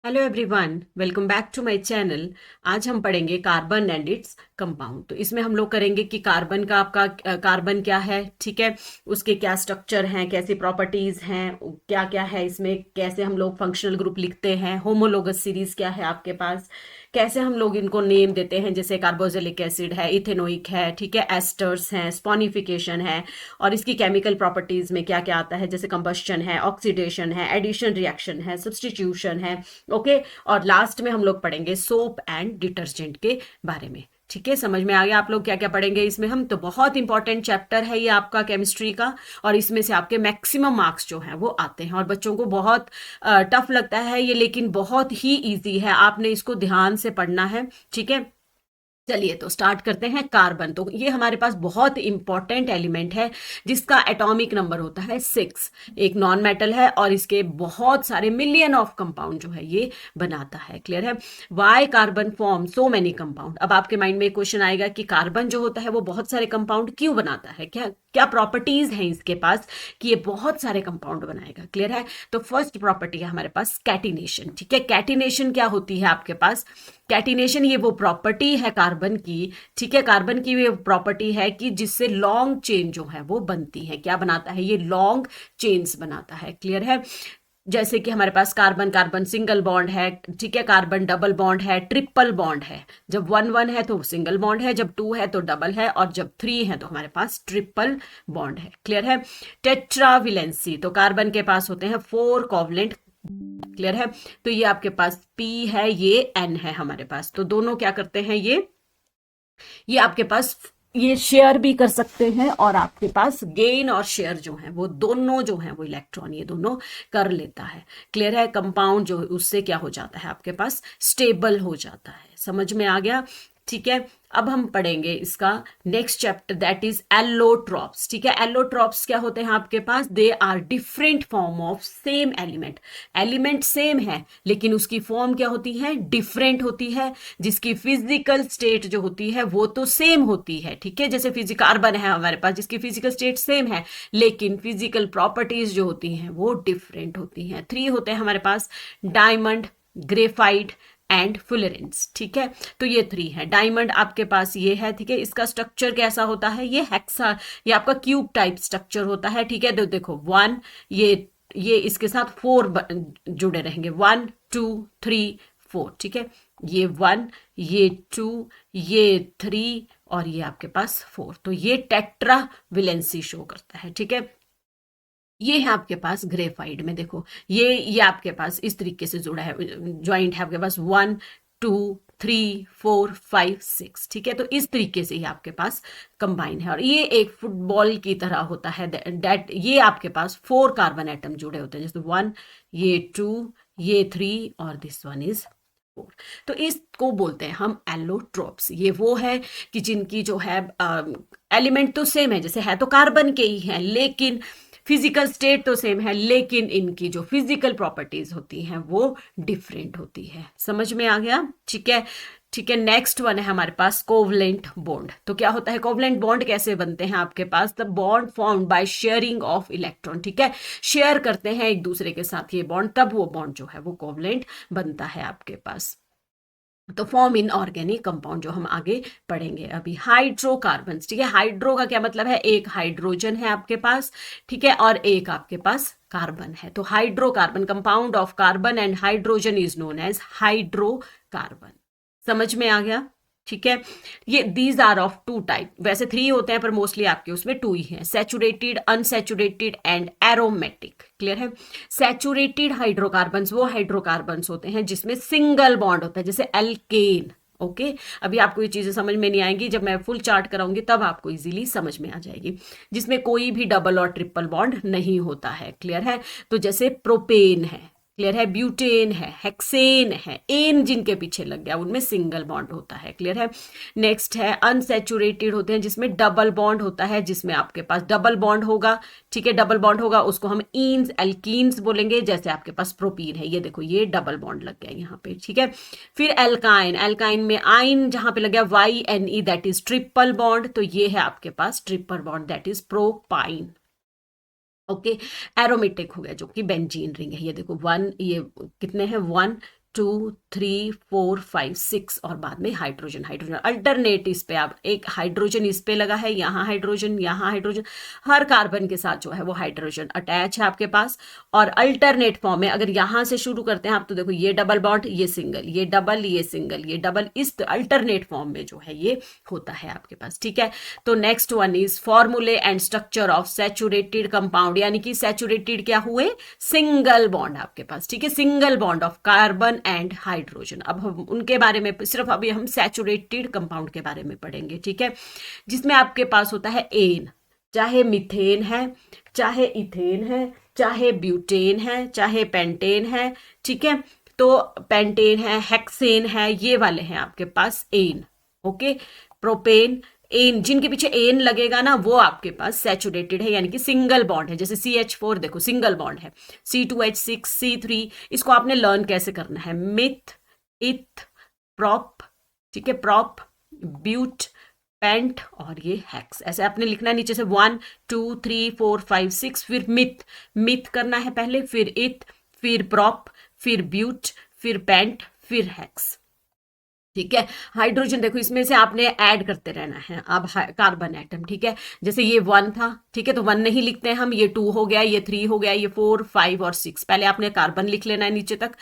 Hello everyone, welcome back to my channel. आज हम पढ़ेंगे कार्बन एंड इट्स कंपाउंड। तो इसमें हम लोग करेंगे कि कार्बन का आपका कार्बन क्या है, ठीक है, उसके क्या स्ट्रक्चर हैं, कैसी प्रॉपर्टीज हैं, क्या क्या है इसमें, कैसे हम लोग फंक्शनल ग्रुप लिखते हैं, होमोलोगस सीरीज क्या है आपके पास, कैसे हम लोग इनको नेम देते हैं, जैसे कार्बोक्सिलिक एसिड है, इथेनोइक है, ठीक है, एस्टर्स हैं, स्पॉनिफिकेशन है, और इसकी केमिकल प्रॉपर्टीज में क्या क्या आता है, जैसे कंबस्शन है, ऑक्सीडेशन है, एडिशन रिएक्शन है, सब्स्टिट्यूशन है। ओके। और लास्ट में हम लोग पढ़ेंगे सोप एंड डिटर्जेंट के बारे में। ठीक है, समझ में आ गया आप लोग क्या क्या पढ़ेंगे इसमें। हम तो बहुत इंपॉर्टेंट चैप्टर है ये आपका केमिस्ट्री का, और इसमें से आपके मैक्सिमम मार्क्स जो हैं वो आते हैं, और बच्चों को बहुत टफ लगता है ये, लेकिन बहुत ही इजी है, आपने इसको ध्यान से पढ़ना है। ठीक है, चलिए तो स्टार्ट करते हैं। कार्बन तो ये हमारे पास बहुत इंपॉर्टेंट एलिमेंट है, जिसका एटॉमिक नंबर होता है 6। एक नॉन मेटल है और इसके बहुत सारे मिलियन ऑफ कंपाउंड जो है ये बनाता है। क्लियर है? Why carbon form so many compound. अब आपके माइंड में एक क्वेश्चन आएगा कि कार्बन जो होता है वो बहुत सारे कंपाउंड क्यों बनाता है, क्या क्या प्रॉपर्टीज हैं इसके पास कि ये बहुत सारे कंपाउंड बनाएगा। क्लियर है? तो फर्स्ट प्रॉपर्टी है हमारे पास कैटिनेशन। ठीक है, कैटिनेशन क्या होती है आपके पास? कैटिनेशन ये वो प्रॉपर्टी है कार्बन की, ठीक है, कार्बन की ये प्रॉपर्टी है कि जिससे लॉन्ग चेन जो है वो बनती है। क्या बनाता है? ये लॉन्ग चेन्स बनाता है। क्लियर है? जैसे कि हमारे पास कार्बन कार्बन सिंगल बॉन्ड है, ठीक है, कार्बन डबल बॉन्ड है, ट्रिपल बॉन्ड है। जब वन वन है तो सिंगल बॉन्ड है, जब टू है तो डबल है, और जब थ्री है तो हमारे पास ट्रिपल बॉन्ड है। क्लियर है? टेट्राविलेंसी, तो कार्बन के पास होते हैं 4 कोवलेंट। क्लियर है? तो ये आपके पास P है, ये N है हमारे पास। तो दोनों क्या करते हैं, ये आपके पास ये शेयर भी कर सकते हैं, और आपके पास गेन और शेयर जो है वो दोनों जो है वो इलेक्ट्रॉन ये दोनों कर लेता है। क्लियर है? कंपाउंड जो उससे क्या हो जाता है आपके पास, स्टेबल हो जाता है। समझ में आ गया? ठीक है, अब हम पढ़ेंगे इसका next chapter, that is allotropes. ठीक है, एलोट्रॉप्स क्या होते हैं आपके पास? They are different form of same element. Element same है लेकिन उसकी फॉर्म क्या होती है, डिफरेंट होती है। जिसकी फिजिकल स्टेट जो होती है वो तो सेम होती है, ठीक है, जैसे फिजिकल कार्बन है हमारे पास जिसकी फिजिकल स्टेट सेम है, लेकिन फिजिकल प्रॉपर्टीज जो होती हैं वो डिफरेंट होती हैं। 3 होते हैं हमारे पास, डायमंड, ग्रेफाइट एंड फुलरेंस। ठीक है, तो ये 3 है। डायमंड आपके पास ये है, ठीक है, इसका स्ट्रक्चर कैसा होता है, ये हेक्सा, ये आपका क्यूब टाइप स्ट्रक्चर होता है। ठीक है, तो देखो 1, ये इसके साथ 4 जुड़े रहेंगे, 1 2 3 4। ठीक है, ये 1, ये 2, ये 3, और ये आपके पास 4। तो ये टेट्रा विलेंसी शो करता है। ठीक है, ये है आपके पास ग्रेफाइड में, देखो ये आपके पास इस तरीके से जुड़ा है, ज्वाइंट है आपके पास 1 2 3 4 5 6। ठीक है, तो इस तरीके से ये आपके पास कंबाइन है, और ये एक फुटबॉल की तरह होता है। दैट ये आपके पास 4 कार्बन एटम जुड़े होते हैं, जैसे 1, ये 2, ये 3, और दिस वन इज 4। तो इसको बोलते हैं हम एलोट्रोप्स। ये वो है कि जिनकी जो है एलिमेंट तो सेम है, जैसे है तो कार्बन के ही है, लेकिन फिजिकल स्टेट तो सेम है, लेकिन इनकी जो फिजिकल प्रॉपर्टीज होती हैं वो डिफरेंट होती है। समझ में आ गया? ठीक है, ठीक है, नेक्स्ट वन है हमारे पास कोवलेंट बॉन्ड। तो क्या होता है कोवलेंट बॉन्ड, कैसे बनते हैं आपके पास? The bond formed by sharing of electron. ठीक है, शेयर करते हैं एक दूसरे के साथ ये बॉन्ड, तब वो बॉन्ड जो है वो कोवलेंट बनता है आपके पास। तो फॉर्म इन ऑर्गेनिक कंपाउंड जो हम आगे पढ़ेंगे अभी। हाइड्रोकार्बन, ठीक है, हाइड्रो का क्या मतलब है, एक हाइड्रोजन है आपके पास, ठीक है, और एक आपके पास कार्बन है। तो hydrocarbon, compound of carbon and hydrogen is known as hydrocarbon. समझ में आ गया? ठीक है, ये दीज आर ऑफ 2 टाइप, वैसे 3 होते हैं पर मोस्टली आपके उसमें 2 ही हैं, saturated, unsaturated and aromatic. Clear है? सैचुरेटेड हाइड्रोकार्बन्स वो हाइड्रोकार्बन्स होते हैं जिसमें सिंगल बॉन्ड होता है, जैसे एल्केन। ओके, अभी आपको ये चीजें समझ में नहीं आएंगी, जब मैं फुल चार्ट कराऊंगी तब आपको इजीली समझ में आ जाएगी, जिसमें कोई भी डबल और ट्रिपल बॉन्ड नहीं होता है। क्लियर है? तो जैसे प्रोपेन है, क्लियर है, ब्यूटेन है, हेक्सेन है, एन जिनके पीछे लग गया उनमें सिंगल बॉन्ड होता है। क्लियर है? नेक्स्ट है अनसैचुरेटेड होते हैं, जिसमें डबल बॉन्ड होता है, जिसमें आपके पास डबल बॉन्ड होगा। ठीक है, डबल बॉन्ड होगा उसको हम ईन्स, एल्कीन्स बोलेंगे, जैसे आपके पास प्रोपीन है, ये देखो ये डबल बॉन्ड लग गया यहाँ पे। ठीक है, फिर एल्काइन, एल्काइन में आइन जहां पे लग गया YNE, that is triple bond, तो ये है आपके पास triple bond, that is propyne. Okay, aromatic हो गया जो कि बेंजीन रिंग है, ये देखो 1, ये कितने हैं, 1 2 3 4 5 6 और बाद में हाइड्रोजन। हाइड्रोजन अल्टरनेट इस पे, आप एक हाइड्रोजन इस पे लगा है, यहाँ हाइड्रोजन, यहाँ हाइड्रोजन, हर कार्बन के साथ जो है वो हाइड्रोजन अटैच है आपके पास। और अल्टरनेट फॉर्म में अगर यहाँ से शुरू करते हैं आप तो देखो ये डबल बॉन्ड, ये सिंगल, ये डबल, ये सिंगल, ये डबल, इस अल्टरनेट फॉर्म में जो है ये होता है आपके पास। ठीक है, तो नेक्स्ट वन इज फॉर्मूले and structure of saturated compound, यानी कि सैचुरेटेड क्या हुए, सिंगल बॉन्ड आपके पास। ठीक है, single bond of carbon and hydrogen. अब हम उनके बारे में सिर्फ अभी हम सैचुरेटेड कंपाउंड के बारे में पढ़ेंगे। ठीक है, जिसमें आपके पास होता है एन, चाहे मीथेन है, चाहे इथेन है, चाहे ब्यूटेन है, चाहे पेंटेन है। ठीक है, तो पेंटेन है, हेक्सेन है, ये वाले हैं आपके पास एन। ओके, प्रोपेन, एन, जिनके पीछे एन लगेगा ना वो आपके पास सैचुरेटेड है, यानी कि सिंगल बॉन्ड है। जैसे CH4 देखो सिंगल बॉन्ड है, C2H6, C3, इसको आपने लर्न कैसे करना है, मिथ, इथ, प्रॉप। ठीक है, प्रॉप, ब्यूट, पेंट और ये हेक्स, ऐसे आपने लिखना है नीचे से 1 2 3 4 5 6, फिर मिथ, मिथ करना है पहले, फिर इथ, फिर प्रॉप, फिर ब्यूट, फिर पेंट, फिर हेक्स। ठीक है, हाइड्रोजन देखो इसमें से आपने ऐड करते रहना है अब कार्बन एटम। ठीक है, जैसे ये 1 था, ठीक है, तो 1 नहीं लिखते हैं हम, ये 2 हो गया, ये 3 हो गया, ये 4 5 और 6, पहले आपने कार्बन लिख लेना है नीचे तक,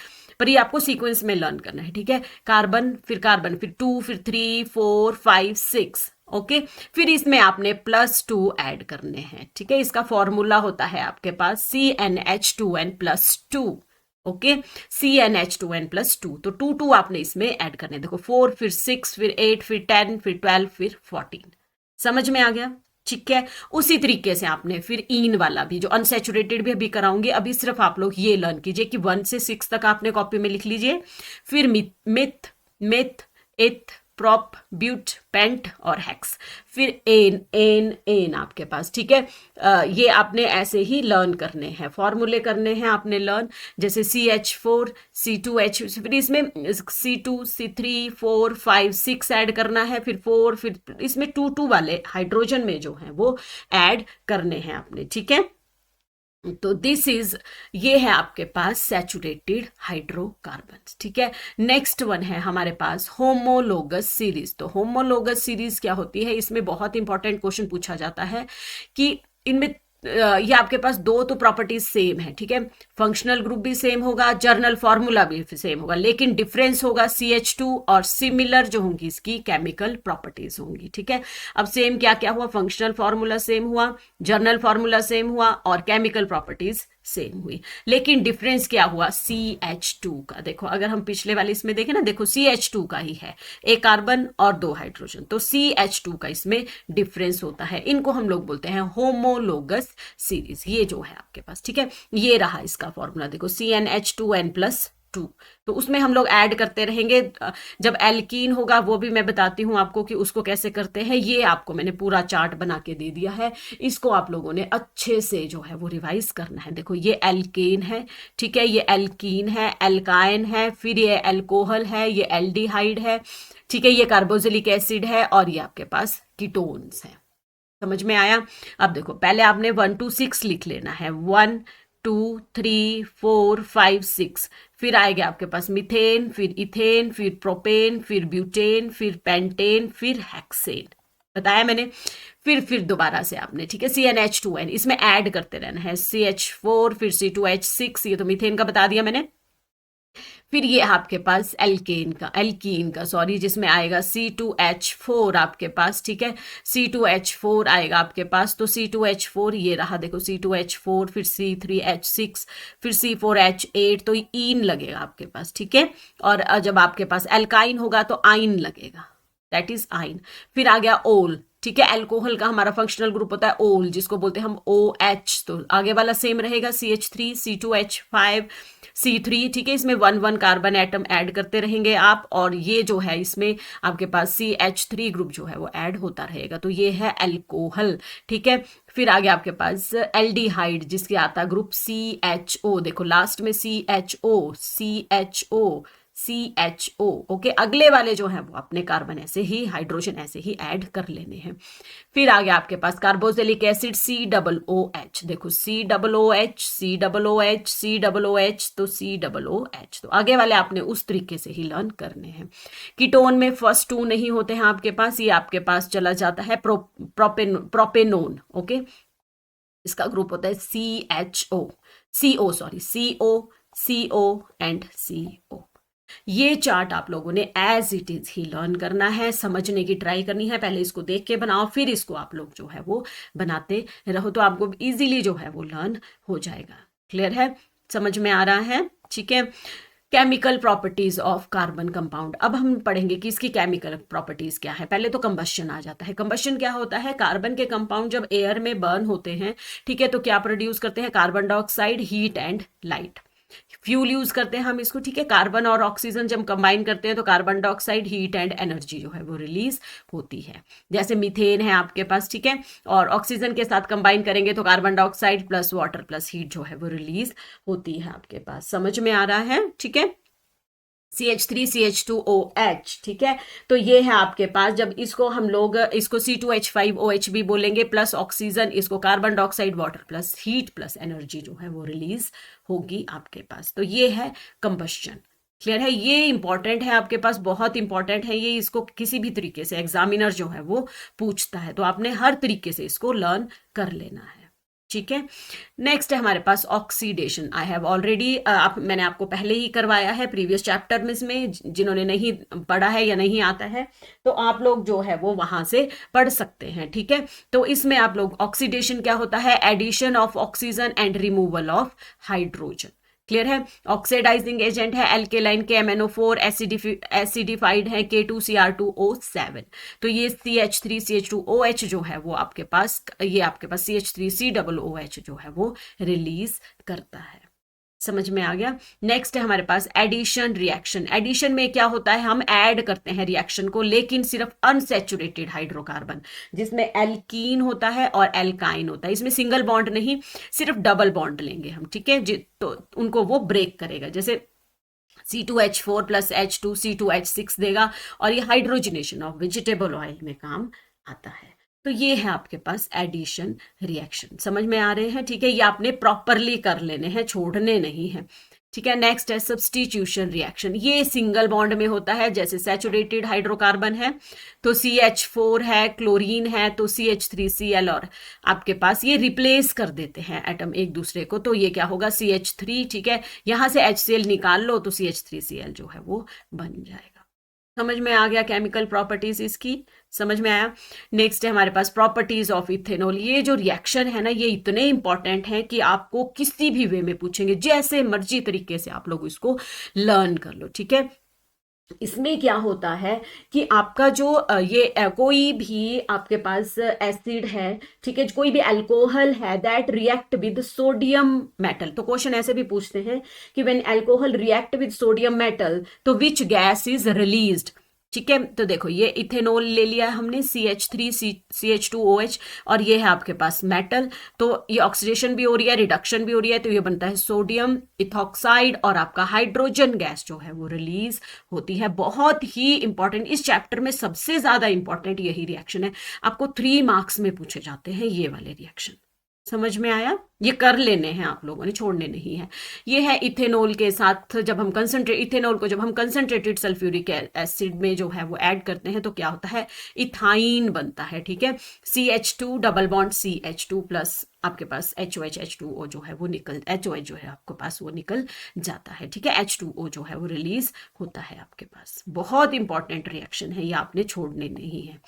पर ये आपको सीक्वेंस में लर्न करना है। ठीक है, कार्बन, फिर 2, फिर 3 4 5 6। ओके, फिर इसमें आपने +2 ऐड करने हैं। ठीक है, इसका फॉर्मूला होता है आपके पास CnH2n+2। ओके, CnH2n+2, तो 2 2 आपने इसमें ऐड करने, देखो 4, फिर 6, फिर 8, फिर 10, फिर 12, फिर 14। समझ में आ गया? ठीक है, उसी तरीके से आपने फिर ईन वाला भी, जो अनसेचुरेटेड भी अभी कराऊंगी, अभी सिर्फ आप लोग ये लर्न कीजिए कि 1 से 6 तक आपने कॉपी में लिख लीजिए। फिर मिथ, मिथ, इथ, प्रॉप, ब्यूट, पेंट और हेक्स, फिर एन, एन, एन आपके पास। ठीक है, ये आपने ऐसे ही लर्न करने हैं, फॉर्मूले करने हैं आपने लर्न, जैसे CH4, C2H, फिर इसमें C2, C3, 4, 5, 6 ऐड करना है, फिर 4, फिर इसमें 2 2 वाले हाइड्रोजन में जो है वो ऐड करने हैं आपने। ठीक है, तो दिस इज, ये है आपके पास सैचुरेटेड हाइड्रोकार्बन। ठीक है, नेक्स्ट वन है हमारे पास होमोलोगस सीरीज। तो होमोलोगस सीरीज क्या होती है, इसमें बहुत इंपॉर्टेंट क्वेश्चन पूछा जाता है कि इनमें ये आपके पास 2 तो प्रॉपर्टीज सेम है। ठीक है, फंक्शनल ग्रुप भी सेम होगा, जर्नल फॉर्मूला भी सेम होगा, लेकिन डिफरेंस होगा CH2, और सिमिलर जो होंगी इसकी केमिकल प्रॉपर्टीज होंगी। ठीक है, अब सेम क्या क्या हुआ, फंक्शनल फॉर्मूला सेम हुआ, जर्नल फॉर्मूला सेम हुआ, और केमिकल प्रॉपर्टीज सेम हुई, लेकिन डिफरेंस क्या हुआ, CH2 का। देखो अगर हम पिछले वाले इसमें देखें ना, देखो CH2 का ही है, एक कार्बन और 2 हाइड्रोजन, तो CH2 का इसमें डिफरेंस होता है। इनको हम लोग बोलते हैं होमोलोगस सीरीज, ये जो है आपके पास। ठीक है, ये रहा इसका फॉर्मूला, देखो CnH2n+2, तो उसमें हम लोग ऐड करते रहेंगे। जब एल्कीन होगा वो भी मैं बताती हूँ आपको कि उसको कैसे करते हैं, ये आपको मैंने पूरा चार्ट बना के दे दिया है, इसको आप लोगों ने अच्छे से जो है वो रिवाइज करना है। देखो ये एल्केन है, ठीक है, ये एल्कीन है, एल्काइन है, फिर ये एल्कोहल है, ये एल्डिहाइड है, ठीक है, ये कार्बोक्सिलिक एसिड है, और ये आपके पास कीटोन्स है। समझ में आया? अब देखो पहले आपने 1 to 6 लिख लेना है, 1 2 3 4 5 6, फिर आएगा आपके पास मीथेन, फिर इथेन, फिर प्रोपेन, फिर ब्यूटेन, फिर पेंटेन, फिर हेक्सेन, बताया मैंने। फिर दोबारा से आपने, ठीक है, CnH2n इसमें ऐड करते रहना है, CH4, फिर C2H6, ये तो मीथेन का बता दिया मैंने। फिर ये आपके पास एल्कीन का सॉरी, जिसमें आएगा C2H4 आपके पास। ठीक है, C2H4 आएगा आपके पास, तो C2H4 ये रहा, देखो C2H4, फिर C3H6, फिर C4H8, तो ईन लगेगा आपके पास। ठीक है, और जब आपके पास एल्काइन होगा तो आइन लगेगा, दैट इज आइन। फिर आ गया ओल, ठीक है, अल्कोहल का हमारा फंक्शनल ग्रुप होता है ओल, जिसको बोलते हैं हम OH, तो आगे वाला सेम रहेगा, CH3, C2H5, C3। ठीक है, इसमें 1 1 कार्बन एटम ऐड करते रहेंगे आप, और ये जो है इसमें आपके पास CH3 ग्रुप जो है वो ऐड होता रहेगा, तो ये है अल्कोहल। ठीक है, फिर आगे आपके पास एल्डिहाइड, जिसके आता ग्रुप CHO, देखो लास्ट में CHO, CHO, CHO। ओके, अगले वाले जो है वो अपने कार्बन ऐसे ही, हाइड्रोजन ऐसे ही ऐड कर लेने हैं। फिर आ गया आपके पास कार्बोक्सिलिक एसिड COOH। देखो COOH, COOH, COOH, तो COOH। तो आगे वाले आपने उस तरीके से ही लर्न करने हैं। कीटोन में फर्स्ट टू नहीं होते हैं आपके पास, ये आपके पास चला जाता है प्रोपेनोन। ओके, इसका ग्रुप होता है CHO, CO, sorry, CO and CO। ये चार्ट आप लोगों ने एज इट इज ही लर्न करना है, समझने की ट्राई करनी है। पहले इसको देख के बनाओ, फिर इसको आप लोग जो है वो बनाते रहो, तो आपको इजीली जो है वो लर्न हो जाएगा। क्लियर है, समझ में आ रहा है? ठीक है। Chemical properties of carbon compound. अब हम पढ़ेंगे कि इसकी केमिकल प्रॉपर्टीज क्या है। पहले तो कंबशन आ जाता है। कंबशन क्या होता है? कार्बन के कंपाउंड जब एयर में बर्न होते हैं, ठीक है, तो क्या प्रोड्यूस करते हैं? Carbon dioxide, heat and light. Fuel use करते हैं हम इसको, ठीक है। कार्बन और ऑक्सीजन जब कंबाइन करते हैं तो carbon dioxide, heat and energy जो है वो रिलीज होती है। जैसे मीथेन है आपके पास, ठीक है, और ऑक्सीजन के साथ कंबाइन करेंगे तो carbon dioxide plus water plus heat जो है वो रिलीज होती है आपके पास। समझ में आ रहा है? ठीक है। CH3 CH2OH, ठीक है, तो ये है आपके पास। जब इसको हम लोग इसको C2H5OH भी बोलेंगे, प्लस ऑक्सीजन, इसको carbon dioxide, water plus heat plus energy जो है वो रिलीज होगी आपके पास। तो ये है कंबस्शन। क्लियर है? ये इंपॉर्टेंट है आपके पास, बहुत इंपॉर्टेंट है ये। इसको किसी भी तरीके से एग्जामिनर जो है वो पूछता है, तो आपने हर तरीके से इसको लर्न कर लेना है। ठीक है। नेक्स्ट है हमारे पास ऑक्सीडेशन। आई हैव ऑलरेडी मैंने आपको पहले ही करवाया है प्रीवियस चैप्टर में, इसमें जिन्होंने नहीं पढ़ा है या नहीं आता है तो आप लोग जो है वो वहां से पढ़ सकते हैं। ठीक है, तो इसमें आप लोग ऑक्सीडेशन क्या होता है? Addition of oxygen and removal of hydrogen. Clear है? ऑक्सीडाइजिंग एजेंट है एल्केलाइन के MnO4, एसिडिफाइड है K2Cr2O7। तो ये CH3CH2OH जो है वो आपके पास, ये आपके पास CH3COOH जो है वो रिलीज करता है। समझ में आ गया? नेक्स्ट है हमारे पास एडिशन रिएक्शन। एडिशन में क्या होता है? हम ऐड करते हैं रिएक्शन को, लेकिन सिर्फ अनसैचुरेटेड हाइड्रोकार्बन, जिसमें एल्कीन होता है और एल्काइन होता है। इसमें सिंगल बॉन्ड नहीं, सिर्फ डबल बॉन्ड लेंगे हम, ठीक है, तो उनको वो ब्रेक करेगा। जैसे C2H4 प्लस H2 C2H6 देगा, और ये हाइड्रोजनेशन ऑफ वेजिटेबल ऑयल में काम आता है। तो ये है आपके पास एडिशन रिएक्शन। समझ में आ रहे हैं? ठीक है, ये आपने प्रॉपरली कर लेने हैं, छोड़ने नहीं है। ठीक है। नेक्स्ट है सब्सटीट्यूशन रिएक्शन। ये सिंगल बॉन्ड में होता है, जैसे सैचुरेटेड हाइड्रोकार्बन है तो CH4 है, क्लोरीन है तो CH3Cl, और आपके पास ये रिप्लेस कर देते हैं एटम एक दूसरे को, तो ये क्या होगा? CH3, ठीक है, यहां से HCl निकाल लो तो CH3Cl जो है वो बन जाएगा। समझ में आ गया केमिकल प्रॉपर्टीज इसकी? समझ में आया? नेक्स्ट है हमारे पास प्रॉपर्टीज ऑफ इथेनॉल। ये जो रिएक्शन है ना, ये इतने इंपॉर्टेंट है कि आपको किसी भी वे में पूछेंगे, जैसे मर्जी तरीके से आप लोग इसको लर्न कर लो। ठीक है, इसमें क्या होता है कि आपका जो कोई भी आपके पास एसिड है, ठीक है, कोई भी अल्कोहल है that react with sodium metal, तो क्वेश्चन ऐसे भी पूछते हैं कि when alcohol react with sodium metal तो विच गैस इज रिलीज्ड। ठीक है, तो देखो ये इथेनॉल ले लिया है हमने CH3 CH2OH, और ये है आपके पास मेटल, तो ये ऑक्सीडेशन भी हो रही है, रिडक्शन भी हो रही है, तो ये बनता है सोडियम इथॉक्साइड, और आपका हाइड्रोजन गैस जो है वो रिलीज होती है। बहुत ही इंपॉर्टेंट, इस चैप्टर में सबसे ज्यादा इंपॉर्टेंट यही रिएक्शन है। आपको 3 मार्क्स में पूछे जाते हैं ये वाले रिएक्शन। समझ में आया? ये कर लेने हैं आप लोगों ने, छोड़ने नहीं है। ये है इथेनॉल के साथ जब हम इथेनॉल को जब हम कंसंट्रेटेड सल्फ्यूरिक एसिड में जो है वो ऐड करते हैं तो क्या होता है? इथाइन बनता है। ठीक है, CH2 double bond CH2 plus आपके पास H2O जो है वो निकल, HOH जो है आपके पास वो निकल जाता है। ठीक है, H2O जो है वो रिलीज होता है आपके पास। बहुत इंपॉर्टेंट रिएक्शन है ये, आपने छोड़ने नहीं है।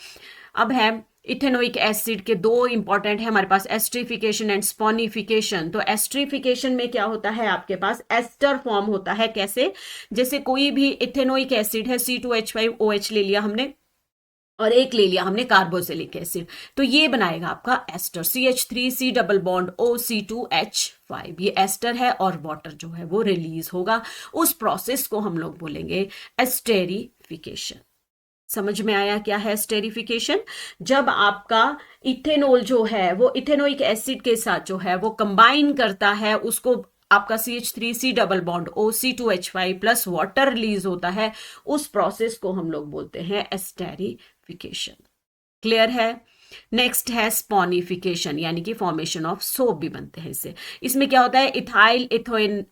अब है इथेनोइक एसिड के 2 इंपॉर्टेंट है हमारे पास, एस्ट्रिफिकेशन एंड स्पॉनिफिकेशन। तो एस्ट्रिफिकेशन में क्या होता है? आपके पास एस्टर फॉर्म होता है। कैसे? जैसे कोई भी इथेनोइक एसिड है, C2H5OH ले लिया हमने, और एक ले लिया हमने कार्बोक्सिलिक एसिड, तो ये बनाएगा आपका ester, CH3C double bond O, C2H5। ये एस्टर है, और वाटर जो है वो रिलीज होगा। उस प्रोसेस को हम लोग बोलेंगे एस्टेरिफिकेशन। समझ में आया क्या है एस्टेरिफिकेशन? जब आपका इथेनॉल जो है वो इथेनोइक एसिड के साथ जो है वो कंबाइन करता है, उसको आपका CH3C double bond OC2H5 plus water release होता है, उस प्रोसेस को हम लोग बोलते हैं एस्टेरिफिकेशन। क्लियर है? नेक्स्ट है स्पॉनिफिकेशन, यानी कि फॉर्मेशन ऑफ सोप भी बनते हैं इससे। इसमें क्या होता है, ethyl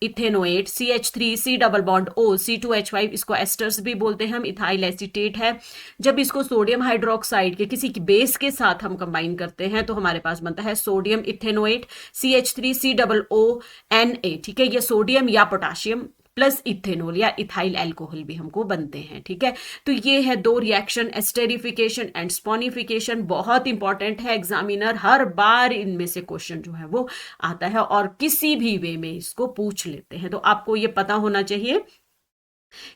ethanoate CH3C double bond OC2H5, इसको एस्टर्स भी बोलते हैं हम, इथाइल एसीटेट है। जब इसको सोडियम हाइड्रोक्साइड के किसी बेस के साथ हम कंबाइन करते हैं तो हमारे पास बनता है sodium ethanoate CH3C double ONA। ठीक है, ये सोडियम या पोटाशियम प्लस इथेनॉल या इथाइल अल्कोहल भी हमको बनते हैं। ठीक है, तो ये है दो रिएक्शन, एस्टेरिफिकेशन एंड स्पॉनिफिकेशन। बहुत इंपॉर्टेंट है, एग्जामिनर हर बार इनमें से क्वेश्चन जो है वो आता है और किसी भी वे में इसको पूछ लेते हैं। तो आपको ये पता होना चाहिए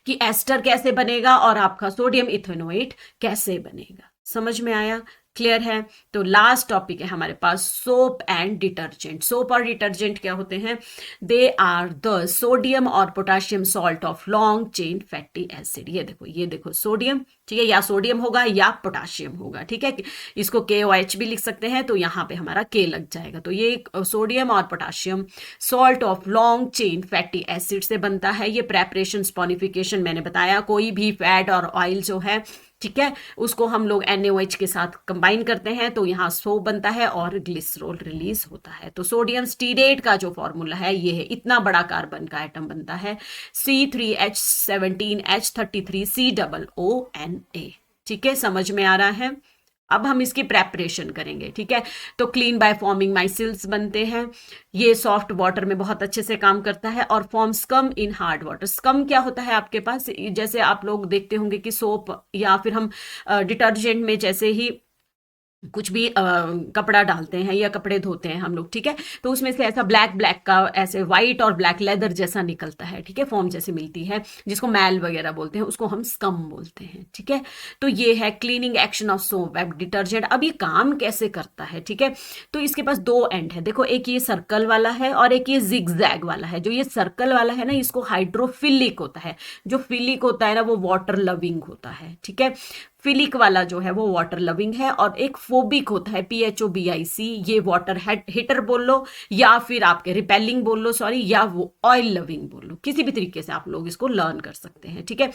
कि एस्टर कैसे बनेगा और आपका सोडियम इथेनोएट कैसे बनेगा। समझ में आया? क्लियर है? तो लास्ट टॉपिक है हमारे पास सोप एंड डिटर्जेंट। सोप और डिटर्जेंट क्या होते हैं? दे आर द सोडियम और potassium salt of long chain fatty acid. ये देखो सोडियम, ठीक है, या सोडियम होगा या पोटाशियम होगा। ठीक है, इसको KOH भी लिख सकते हैं, तो यहाँ पे हमारा K लग जाएगा। तो ये सोडियम और potassium salt of long chain fatty acid से बनता है। ये प्रेपरेशन स्पॉनिफिकेशन मैंने बताया, कोई भी फैट और ऑयल जो है, ठीक है, उसको हम लोग NaOH के साथ कंबाइन करते हैं तो यहाँ सोप बनता है और ग्लिसरॉल रिलीज होता है। तो सोडियम स्टीरेट का जो फॉर्मूला है ये है, इतना बड़ा कार्बन का एटम बनता है C3H17H33COONA। ठीक है, समझ में आ रहा है? अब हम इसकी प्रेपरेशन करेंगे। ठीक है, तो क्लीन बाय फॉर्मिंग माइसिल्स बनते हैं। ये सॉफ्ट वाटर में बहुत अच्छे से काम करता है और form scum in hard water. Scum क्या होता है आपके पास, जैसे आप लोग देखते होंगे कि सोप या फिर हम डिटर्जेंट में जैसे ही कुछ भी कपड़ा डालते हैं या कपड़े धोते हैं हम लोग, ठीक है, तो उसमें से ऐसा ब्लैक ब्लैक का ऐसे व्हाइट और ब्लैक लेदर जैसा निकलता है। ठीक है, फॉर्म जैसे मिलती है, जिसको मैल वगैरह बोलते हैं, उसको हम स्कम बोलते हैं। ठीक है, तो ये है cleaning action of soap and detergent. अब ये काम कैसे करता है? ठीक है, तो इसके पास दो एंड है। देखो, एक ये सर्कल वाला है और एक ये जिगजैग वाला है। जो ये सर्कल वाला है ना, इसको हाइड्रोफिलिक होता है। जो फिलिक होता है ना, वो वाटर लविंग होता है। ठीक है, फिलिक वाला जो है वो वाटर लविंग है और एक फोबिक होता है PHOBIC, ये वाटर हिटर बोल लो या फिर आपके रिपेलिंग बोल लो, सॉरी, या वो ऑयल लविंग बोल लो, किसी भी तरीके से आप लोग इसको लर्न कर सकते हैं। ठीक है,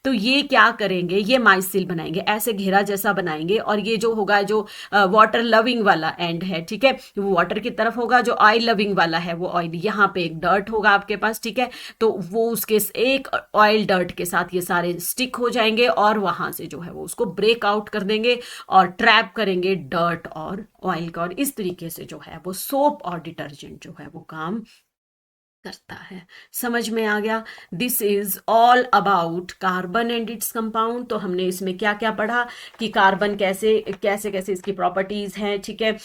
तो ये क्या करेंगे, ये माइसिल बनाएंगे, ऐसे घेरा जैसा बनाएंगे और ये जो होगा, जो वाटर लविंग वाला एंड है, ठीक है, वो वाटर की तरफ होगा। जो ऑयल लविंग वाला है वो ऑयल, यहाँ पे एक डर्ट होगा आपके पास। ठीक है, तो वो उसके एक ऑयल डर्ट के साथ ये सारे स्टिक हो जाएंगे और वहां से जो है वो को ब्रेक आउट कर देंगे और ट्रैप करेंगे डर्ट और ऑयल का, और इस तरीके से जो है वो सोप और डिटर्जेंट जो है वो काम करता है। समझ में आ गया? This is all about carbon and its compound. तो हमने इसमें क्या क्या पढ़ा कि कार्बन कैसे कैसे कैसे इसकी प्रॉपर्टीज हैं। ठीक है,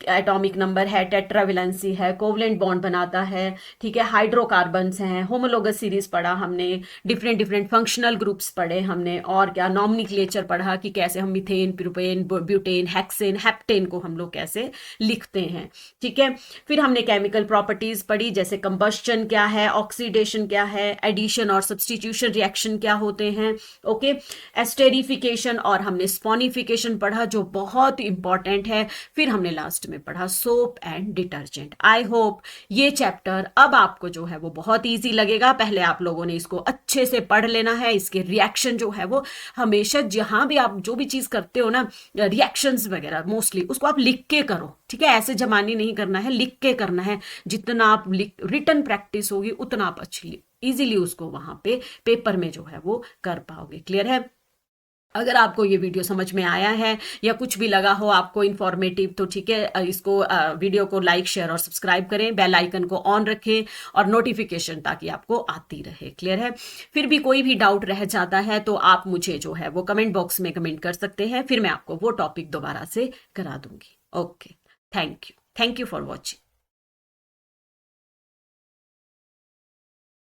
एटॉमिक नंबर है, टेट्रावेलेंसी है, कोवलेंट बॉन्ड बनाता है। ठीक है, हाइड्रोकार्बन्स हैं, होमोलोगस सीरीज पढ़ा हमने, डिफरेंट डिफरेंट फंक्शनल ग्रुप्स पढ़े हमने, और क्या नॉमनिक्लेचर पढ़ा कि कैसे हम methane, propane, butane, hexane, heptane को हम लोग कैसे लिखते हैं। ठीक है, फिर हमने केमिकल प्रॉपर्टीज पढ़ी, जैसे कंबस्शन क्या है, ऑक्सीडेशन क्या है, एडिशन और सब्सटीट्यूशन रिएक्शन क्या होते हैं। ओके, एस्टेरिफिकेशन और हमने स्पॉनिफिकेशन पढ़ा जो बहुत इंपॉर्टेंट है। फिर हमने लास्ट में पढ़ा soap and detergent. I hope ये चैप्टर अब आपको जो है वो बहुत इजी लगेगा। पहले आप लोगों ने इसको अच्छे से पढ़ लेना है। इसके रिएक्शन जो है वो हमेशा, जहां भी आप जो भी चीज करते हो ना, रिएक्शंस वगैरह मोस्टली उसको आप लिख के करो। ठीक है, ऐसे जमानी नहीं करना है, लिख के करना है। जितना आप रिटन प्रैक्टिस होगी उतना आप अच्छी इजीली उसको वहां पे पेपर में जो है वो कर पाओगे। क्लियर है? अगर आपको ये वीडियो समझ में आया है या कुछ भी लगा हो आपको इन्फॉर्मेटिव, तो ठीक है, इसको वीडियो को लाइक, शेयर और सब्सक्राइब करें, बेल आइकन को ऑन रखें और नोटिफिकेशन ताकि आपको आती रहे। क्लियर है? फिर भी कोई भी डाउट रह जाता है तो आप मुझे जो है वो कमेंट बॉक्स में कमेंट कर सकते हैं, फिर मैं आपको वो टॉपिक दोबारा से करा दूंगी। Okay, thank you for watching.